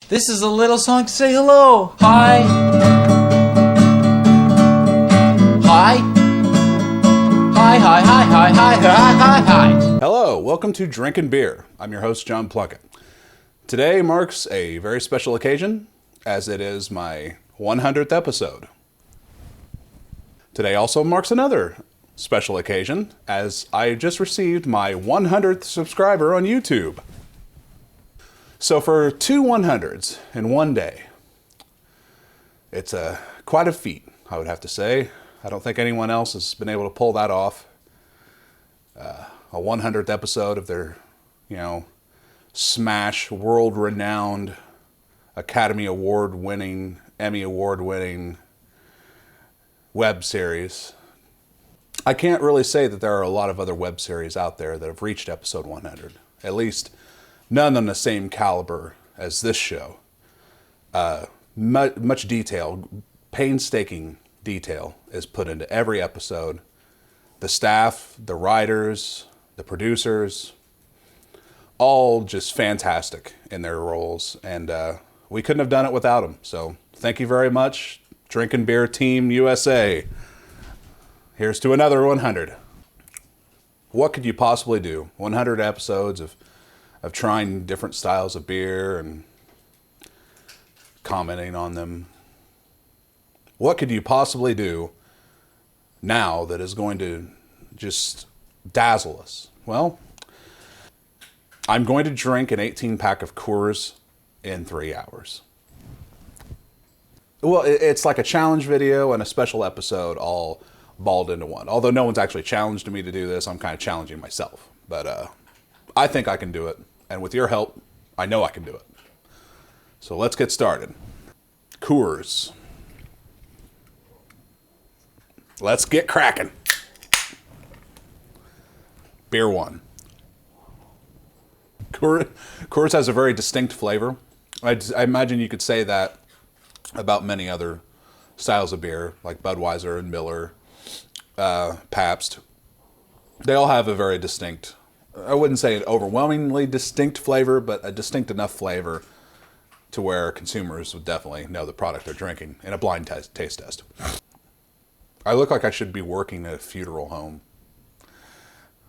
This is a little song to say hello. Hi. Hi. Hi, hi, hi, hi, hi, hi, hi, hi. Hello, welcome to Drinkin Beer. I'm your host, John Plunkett. Today marks a very special occasion, as it is my 100th episode. Today also marks another special occasion, as I just received my 100th subscriber on YouTube. So for two 100s in one day, it's quite a feat, I would have to say. I don't think anyone else has been able to pull that off. A 100th episode of their, smash, world-renowned, Academy Award-winning, Emmy Award-winning web series. I can't really say that there are a lot of other web series out there that have reached episode 100. At least none on the same caliber as this show. Much detail, painstaking detail is put into every episode. The staff, the writers, the producers, all just fantastic in their roles. And we couldn't have done it without them. So thank you very much, Drinkin Beer Team USA. Here's to another 100. What could you possibly do? 100 episodes of trying different styles of beer and commenting on them. What could you possibly do now that is going to just dazzle us? Well, I'm going to drink an 18-pack of Coors in 3 hours. Well, it's like a challenge video and a special episode all balled into one. Although no one's actually challenged me to do this, I'm kind of challenging myself. But I think I can do it. And with your help, I know I can do it. So let's get started. Coors. Let's get cracking. Beer one. Coors has a very distinct flavor. I imagine you could say that about many other styles of beer, like Budweiser and Miller, Pabst. They all have a very distinct, I wouldn't say an overwhelmingly distinct flavor, but a distinct enough flavor to where consumers would definitely know the product they're drinking in a blind taste test. I look like I should be working at a funeral home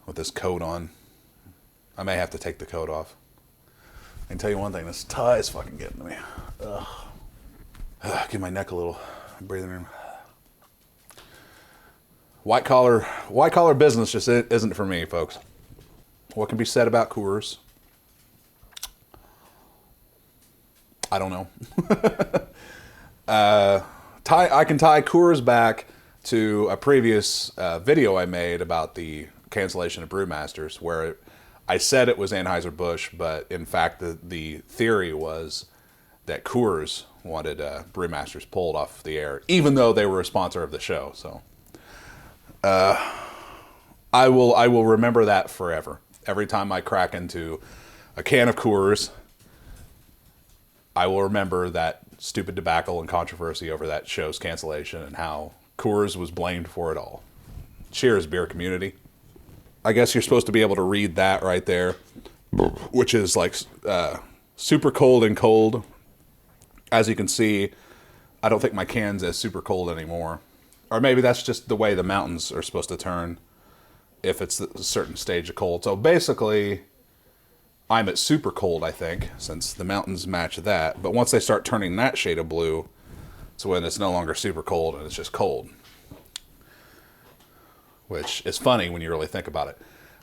with this coat on. I may have to take the coat off. I can tell you one thing, this tie is fucking getting to me. Ugh. Give my neck a little breathing room. White collar business just isn't for me, folks. What can be said about Coors? I don't know. I can tie Coors back to a previous video I made about the cancellation of Brewmasters, where I said it was Anheuser-Busch, but in fact the theory was that Coors wanted Brewmasters pulled off the air, even though they were a sponsor of the show. So I will remember that forever. Every time I crack into a can of Coors, I will remember that stupid debacle and controversy over that show's cancellation and how Coors was blamed for it all. Cheers, beer community. I guess you're supposed to be able to read that right there, which is like super cold and cold. As you can see, I don't think my can's as super cold anymore. Or maybe that's just the way the mountains are supposed to turn if it's a certain stage of cold. So basically, I'm at super cold, I think, since the mountains match that. But once they start turning that shade of blue, it's when it's no longer super cold and it's just cold. Which is funny when you really think about it.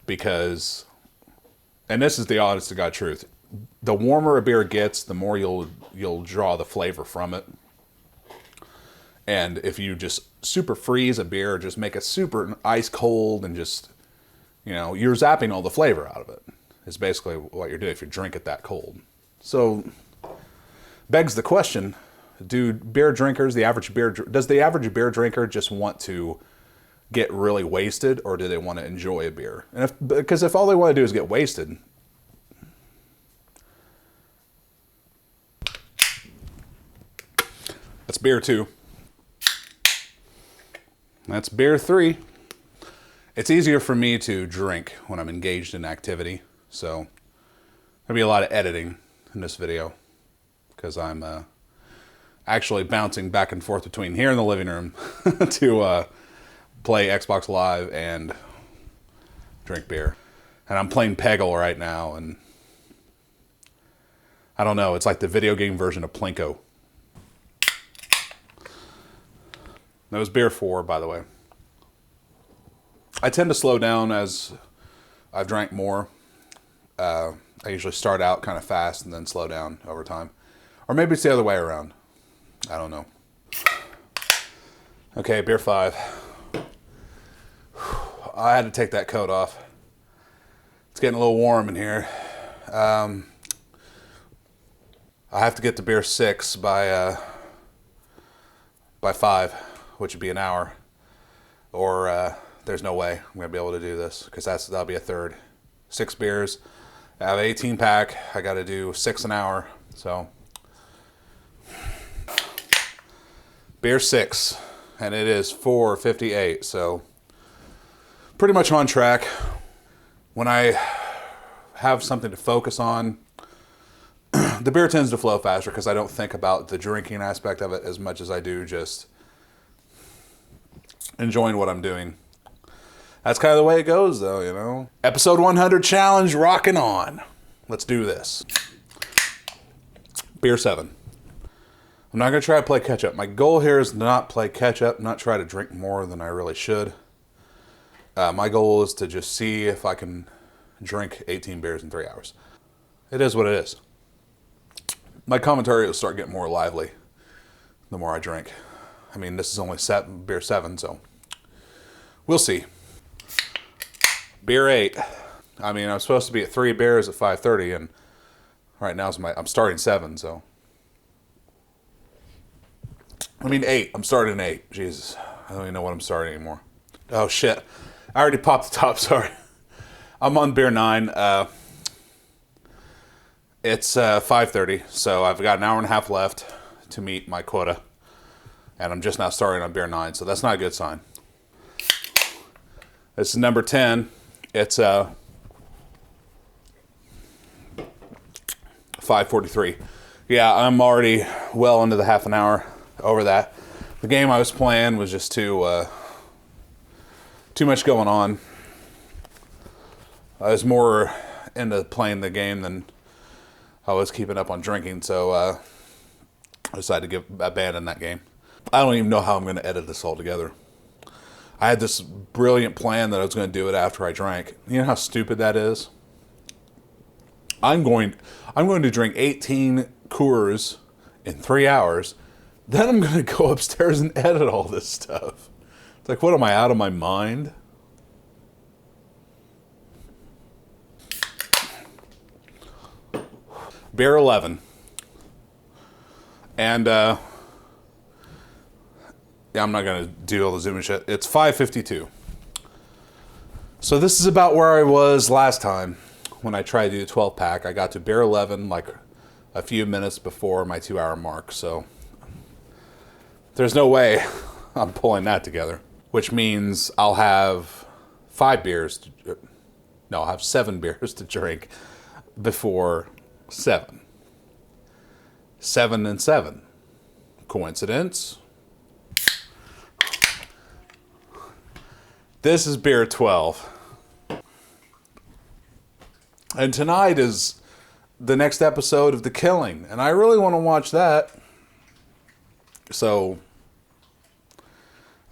Because, and this is the honest to God truth, the warmer a beer gets, the more you'll draw the flavor from it. And if you just super freeze a beer, just make it super ice cold and just, you're zapping all the flavor out of it. Is basically what you're doing if you drink it that cold. So, begs the question, do beer drinkers, does the average beer drinker just want to get really wasted, or do they want to enjoy a beer? And because if all they want to do is get wasted, that's beer 2. That's beer 3. It's easier for me to drink when I'm engaged in activity, so there'll be a lot of editing in this video because I'm actually bouncing back and forth between here in the living room to play Xbox Live and drink beer. And I'm playing Peggle right now, and I don't know, it's like the video game version of Plinko. That was beer 4, by the way. I tend to slow down as I've drank more. I usually start out kind of fast and then slow down over time. Or maybe it's the other way around. I don't know. Okay, beer 5. I had to take that coat off. It's getting a little warm in here. I have to get to beer 6 by 5, which would be an hour. Or there's no way I'm going to be able to do this, because that'll be a third. 6 beers. I have an 18 pack. I got to do 6 an hour. So beer 6, and it is 4:58. So pretty much on track. When I have something to focus on, the beer tends to flow faster because I don't think about the drinking aspect of it as much as I do just enjoying what I'm doing. That's kind of the way it goes, though, you know. Episode 100 challenge, rocking on. Let's do this. Beer 7. I'm not going to try to play catch up. My goal here is not play catch up, not try to drink more than I really should. My goal is to just see if I can drink 18 beers in 3 hours. It is what it is. My commentary will start getting more lively the more I drink. I mean, this is only beer 7, so we'll see. Beer 8. I mean, I'm supposed to be at 3 beers at 5:30, and right now I'm starting 7, so. I mean 8. I'm starting 8. Jesus, I don't even know what I'm starting anymore. Oh shit! I already popped the top. Sorry. I'm on beer 9. It's 5:30, so I've got an hour and a half left to meet my quota, and I'm just now starting on beer 9, so that's not a good sign. This is number 10. It's 5:43. Yeah, I'm already well into the half an hour over that. The game I was playing was just too much going on. I was more into playing the game than I was keeping up on drinking, so I decided to abandon that game. I don't even know how I'm going to edit this all together. I had this brilliant plan that I was going to do it after I drank. You know how stupid that is? I'm going to drink 18 Coors in 3 hours. Then I'm going to go upstairs and edit all this stuff. It's like, what am I, out of my mind? Beer 11. And, yeah, I'm not going to do all the zoom and shit. It's 5:52. So this is about where I was last time when I tried to do a 12-pack. I got to beer 11 like a few minutes before my 2-hour mark. So there's no way I'm pulling that together, which means I'll have 5 beers. I'll have 7 beers to drink before 7. 7 and 7. Coincidence? This is beer 12. And tonight is the next episode of The Killing, and I really want to watch that. So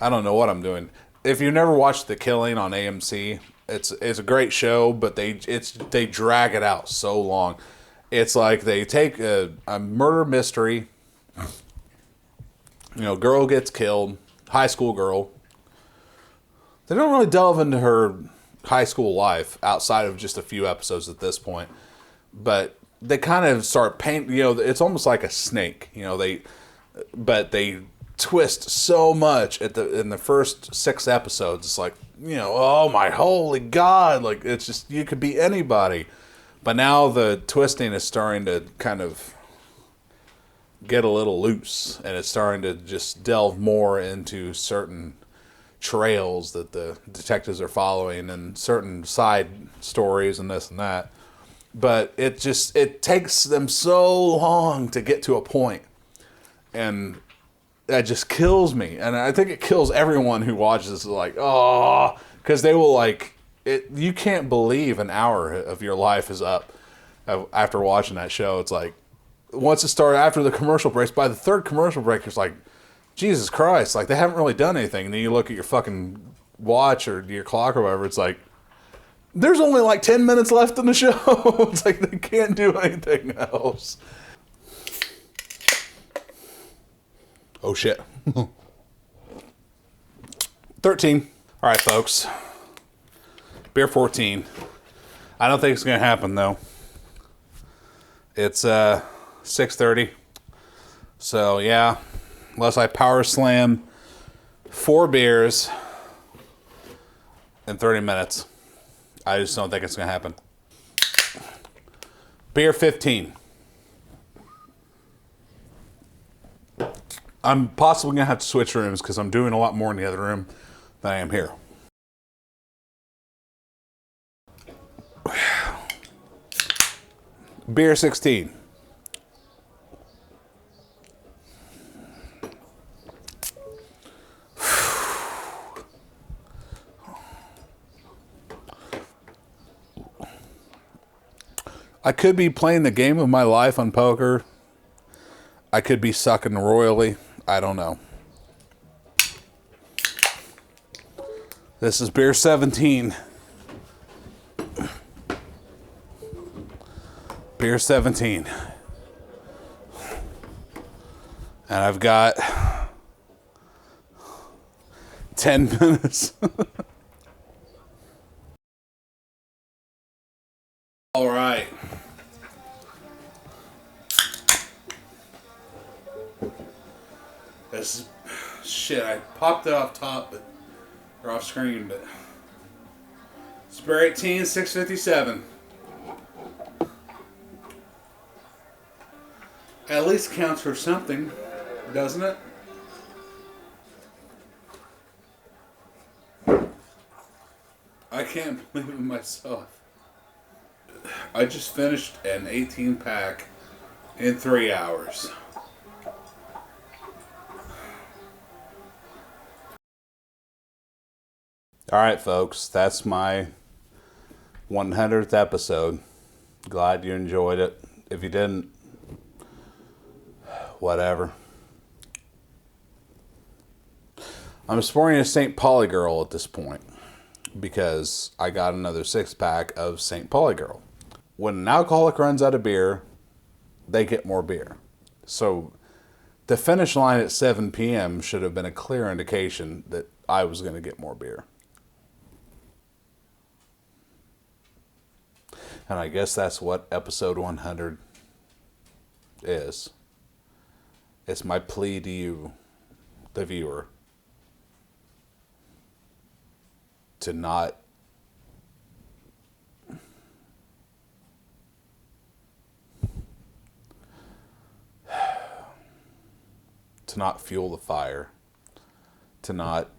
I don't know what I'm doing. If you've never watched The Killing on AMC, it's a great show, but they drag it out so long. It's like they take a murder mystery. You know, girl gets killed, high school girl. They don't really delve into her high school life outside of just a few episodes at this point. But they kind of start painting, you know, it's almost like a snake. You know, they twist so much in the first 6 episodes. It's like, you know, oh my holy God, like it's just, you could be anybody. But now the twisting is starting to kind of get a little loose, and it's starting to just delve more into certain trails that the detectives are following and certain side stories and this and that. But it takes them so long to get to a point. And that just kills me. And I think it kills everyone who watches this, like, oh, because they will, like, you can't believe an hour of your life is up after watching that show. It's like, once it started, after the commercial breaks, by the third commercial break, it's like, Jesus Christ, like, they haven't really done anything. And then you look at your fucking watch or your clock or whatever, it's like, there's only like 10 minutes left in the show. It's like they can't do anything else. Oh, shit. 13. All right, folks. Beer 14. I don't think it's going to happen, though. It's 6:30. So, yeah. Unless I power slam 4 beers in 30 minutes. I just don't think it's going to happen. Beer 15. I'm possibly going to have to switch rooms because I'm doing a lot more in the other room than I am here. Beer 16. I could be playing the game of my life on poker. I could be sucking royally. I don't know. This is beer 17. Beer 17. And I've got 10 minutes. All right. This is shit. I popped it off top, or off screen, but it's beer 18, 657. At least counts for something, doesn't it? I can't believe it myself. I just finished an 18 pack in 3 hours. All right, folks, that's my 100th episode. Glad you enjoyed it. If you didn't, whatever. I'm sporting a St. Pauli girl at this point because I got another 6-pack of St. Pauli girl. When an alcoholic runs out of beer, they get more beer. So the finish line at 7 p.m. should have been a clear indication that I was going to get more beer. And I guess that's what episode 100 is. It's my plea to you, the viewer, to not fuel the fire, to not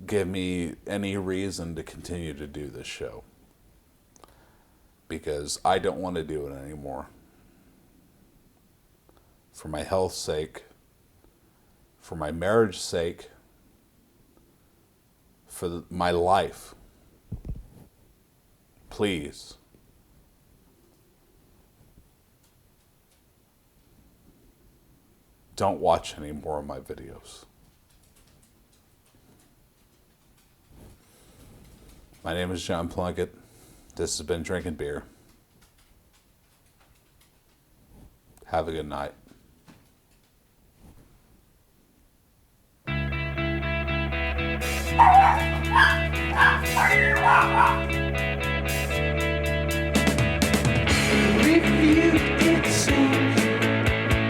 give me any reason to continue to do this show. Because I don't want to do it anymore. For my health's sake, for my marriage's sake, for my life. Please. Don't watch any more of my videos. My name is John Plunkett. This has been Drinking Beer. Have a good night. With you it seems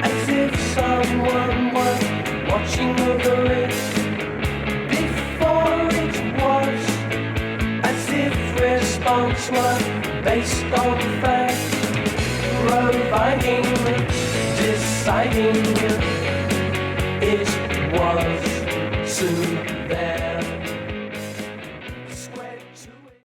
as if someone was watching over it before it was, as if response was based on facts, providing, deciding it was soon there.